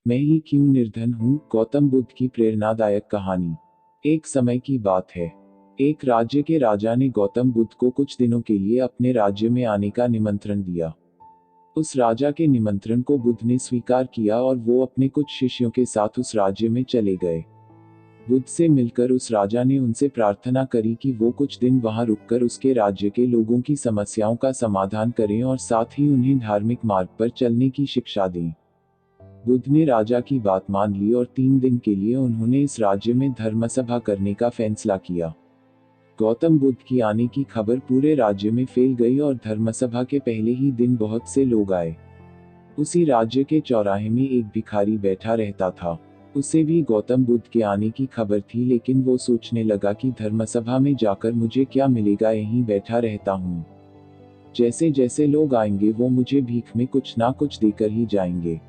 मैं ही क्यों निर्धन हूँ। गौतम बुद्ध की प्रेरणादायक कहानी। एक समय की बात है। एक राज्य के राजा ने गौतम बुद्ध को कुछ दिनों के लिए अपने राज्य में आने का निमंत्रण दिया। उस राजा के निमंत्रण को बुद्ध ने स्वीकार किया और वो अपने कुछ शिष्यों के साथ उस राज्य में चले गए। बुद्ध से मिलकर उस राजा ने उनसे प्रार्थना करी कि वो कुछ दिन वहां रुककर उसके राज्य के लोगों की समस्याओं का समाधान करें और साथ ही उन्हें धार्मिक मार्ग पर चलने की शिक्षा दें। बुद्ध ने राजा की बात मान ली और 3 दिन के लिए उन्होंने इस राज्य में धर्मसभा करने का फैसला किया। गौतम बुद्ध की आने की खबर पूरे राज्य में फैल गई और धर्मसभा के पहले ही दिन बहुत से लोग आए। उसी राज्य के चौराहे में एक भिखारी बैठा रहता था। उसे भी गौतम बुद्ध के आने की खबर थी, लेकिन वो सोचने लगा कि धर्मसभा में जाकर मुझे क्या मिलेगा, यहीं बैठा रहता हूँ। जैसे जैसे लोग आएंगे वो मुझे भीख में कुछ ना कुछ देकर ही जाएंगे।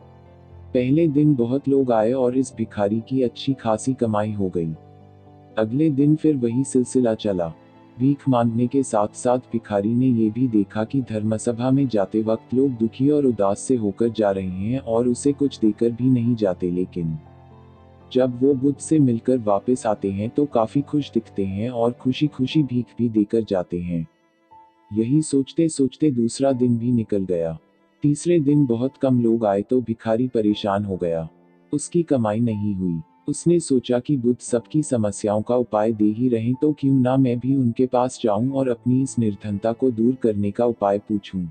पहले दिन बहुत लोग आए और इस भिखारी की अच्छी खासी कमाई हो गई। अगले दिन फिर वही सिलसिला चला। भीख मांगने के साथ साथ भिखारी ने ये भी देखा कि धर्मसभा में जाते वक्त लोग दुखी और उदास से होकर जा रहे हैं और उसे कुछ देकर भी नहीं जाते, लेकिन जब वो बुद्ध से मिलकर वापस आते हैं तो काफी खुश दिखते हैं और खुशी खुशी भीख भी देकर जाते हैं। यही सोचते सोचते दूसरा दिन भी निकल गया। तीसरे दिन बहुत कम लोग आए तो भिखारी परेशान हो गया। उसकी कमाई नहीं हुई। उसने सोचा कि बुद्ध सबकी समस्याओं का उपाय दे ही रहे तो क्यों ना मैं भी उनके पास जाऊं और अपनी इस निर्धनता को दूर करने का उपाय पूछूं।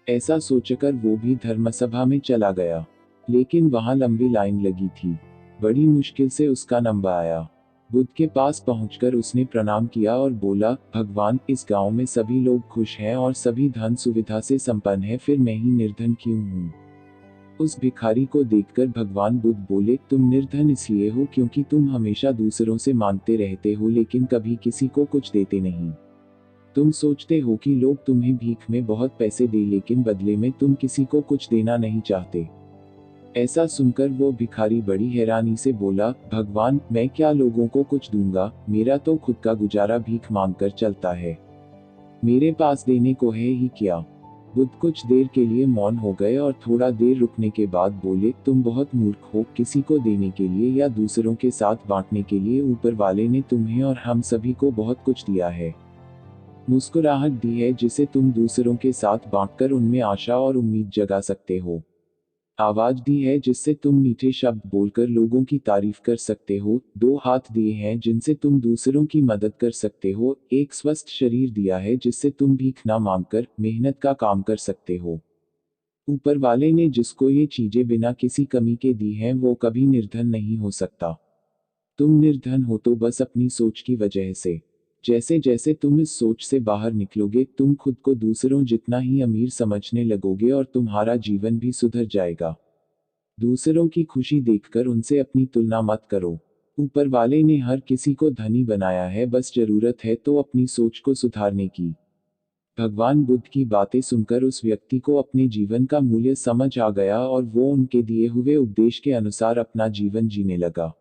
ऐसा सोचकर वो भी धर्मसभा में चला गया, लेकिन वहां लंबी लाइन लगी थी। बड़ी मुश्किल से उसका नंबर आया। बुद्ध के पास पहुंचकर उसने प्रणाम किया और बोला, भगवान, इस गांव में सभी लोग खुश हैं और सभी धन सुविधा से संपन्न है, फिर मैं ही निर्धन क्यों हूँ। उस भिखारी को देखकर भगवान बुद्ध बोले, तुम निर्धन इसलिए हो क्योंकि तुम हमेशा दूसरों से मांगते रहते हो लेकिन कभी किसी को कुछ देते नहीं। तुम सोचते हो कि लोग तुम्हें भीख में बहुत पैसे दे, लेकिन बदले में तुम किसी को कुछ देना नहीं चाहते। ऐसा सुनकर वो भिखारी बड़ी हैरानी से बोला, भगवान, मैं क्या लोगों को कुछ दूंगा, मेरा तो खुद का गुजारा भीख मांगकर चलता है। मेरे पास देने को है ही क्या। बुद्ध कुछ देर के लिए मौन हो गए और थोड़ा देर रुकने के बाद बोले, तुम बहुत मूर्ख हो। किसी को देने के लिए या दूसरों के साथ बांटने के लिए ऊपर वाले ने तुम्हें और हम सभी को बहुत कुछ दिया है। मुस्कुराहट दी है जिसे तुम दूसरों के साथ बांटकर उनमें आशा और उम्मीद जगा सकते हो। आवाज दी है जिससे तुम मीठे शब्द बोलकर लोगों की तारीफ कर सकते हो। 2 हाथ दिए हैं जिनसे तुम दूसरों की मदद कर सकते हो। एक स्वस्थ शरीर दिया है जिससे तुम भीख ना मांगकर मेहनत का काम कर सकते हो। ऊपर वाले ने जिसको ये चीजें बिना किसी कमी के दी हैं वो कभी निर्धन नहीं हो सकता। तुम निर्धन हो तो बस अपनी सोच की वजह से। जैसे जैसे तुम इस सोच से बाहर निकलोगे तुम खुद को दूसरों जितना ही अमीर समझने लगोगे और तुम्हारा जीवन भी सुधर जाएगा। दूसरों की खुशी देखकर उनसे अपनी तुलना मत करो। ऊपर वाले ने हर किसी को धनी बनाया है, बस जरूरत है तो अपनी सोच को सुधारने की। भगवान बुद्ध की बातें सुनकर उस व्यक्ति को अपने जीवन का मूल्य समझ आ गया और वो उनके दिए हुए उपदेश के अनुसार अपना जीवन जीने लगा।